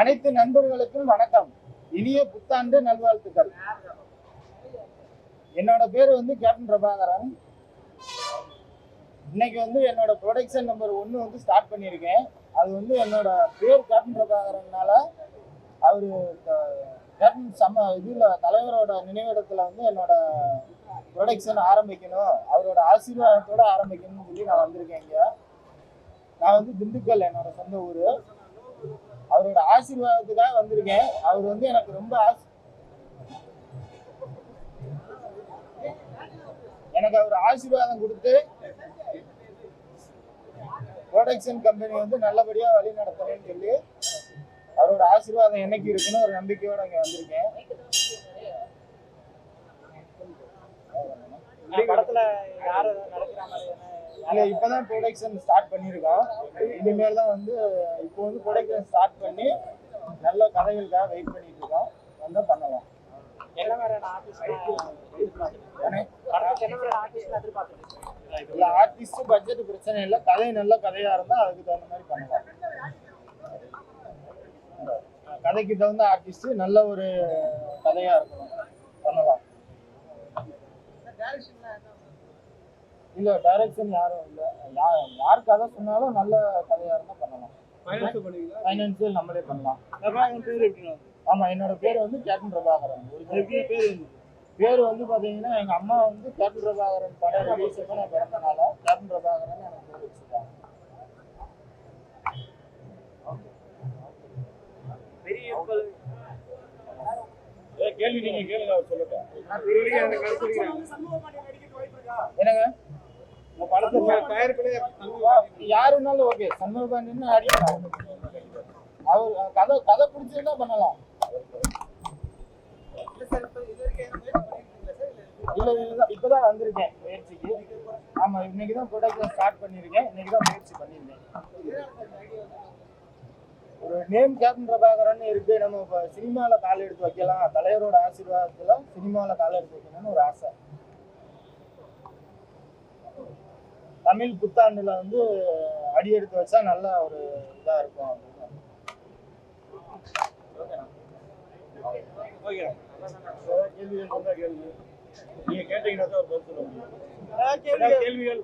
அனைத்து நண்பர்களுக்கும் வணக்கம். இனிய புத்தாண்டு நல்வாழ்த்துக்கள். என்னோட பேர் வந்து கேப்டன் பிரபாகரன். இன்னைக்கு வந்து என்னோட ப்ரொடக்ஷன் நம்பர் 1 வந்து ஸ்டார்ட் பண்ணியிருக்கேன். அது வந்து என்னோட பேர் கேப்டன் பிரபாகரன்னால அவரு கேப்டன் இதில் தலைவரோட நினைவிடத்தில் வந்து என்னோட ப்ரொடக்ஷன் ஆரம்பிக்கணும், அவரோட ஆசீர்வாதத்தோட ஆரம்பிக்கணும்னு சொல்லி நான் வந்திருக்கேன். இங்கே நான் வந்து திண்டுக்கல் என்னோட சொந்த ஊர். அவரோட ஆசீர்வாதத்துக்காக வந்திருக்கேன். அவர் வந்து எனக்கு ரொம்ப எனக்கு அவர் ஆசீர்வாதம் கொடுத்து ப்ரொடக்ஷன் கம்பெனி வந்து நல்லபடியாக வழி நடத்தணும்னு சொல்லி அவரோட ஆசீர்வாதம் என்னைக்கு இருக்குன்னு ஒரு நம்பிக்கையோட இங்கே வந்திருக்கேன். இல்லை, இப்போதான் ப்ரொடக்ஷன் ஸ்டார்ட் பண்ணியிருக்கோம். இனிமேல் தான் வந்து இப்போ வந்து ப்ரொடக்ஷன் ஸ்டார்ட் பண்ணி நல்ல கதைகளுக்காக வெயிட் பண்ணிட்டு இருக்கோம். வந்து பண்ணலாம். இல்லை, ஆர்டிஸ்ட் பட்ஜெட் பிரச்சனை இல்லை. கதை நல்ல கதையா இருந்தால் அதுக்கு தகுந்த மாதிரி பண்ணலாம். கதைக்கு தகுந்த ஆர்டிஸ்ட் நல்ல ஒரு கதையா இருக்கணும், பண்ணலாம். இல்ல, டைரக்ஷன் யாரும் இல்ல. யார் கதை சொன்னாலும் நல்ல கதையா இருந்தா பண்ணலாம். ஃபைனான்சியல் நம்மளே பண்ணலாம். ஆமா, என்னோட பேர் வந்து கேப்டன் பிரபாகரன். பேர் வந்து பாத்தீங்கன்னா எங்க அம்மா வந்து கேப்டன் பிரபாகரன் படம் ரிலீஸ் நான் பிறந்தனால கேப்டன் பிரபாகரன் எனக்கு பேர் வச்சுட்டாங்க. கேள்வி நீங்க கேளுங்க, அவர் சொல்லட்டும். என்னங்க யாருன்னாலும் ஓகே. சண்முகபாண்டியன் அடிக்கலாம். அவர் கதை பிடிச்சிருந்தா பண்ணலாம். இல்ல, இப்பதான் வந்திருக்கேன் முயற்சிக்கு. ஆமா, இன்னைக்குதான் ப்ரொடக்ஷன் ஸ்டார்ட் பண்ணிருக்கேன். இன்னைக்குதான் முயற்சி பண்ணிருக்கேன். ஒரு நேம் கேப்டன் பிரபாகரன் இருக்கு. நம்ம இப்ப சினிமால கால் எடுத்து வைக்கலாம். தலைவரோட ஆசீர்வாதத்துல சினிமால கால் எடுத்து வைக்கணும்னு ஒரு ஆசை. தமிழ் புத்தாண்டுல வந்து அடி எடுத்து வச்சா நல்ல ஒரு இதா இருக்கும் அப்படின்னு. கேள்விகள் நீங்க கேட்டீங்கன்னா தான் ஒரு பதில் சொல்ல முடியும். கேள்விகள்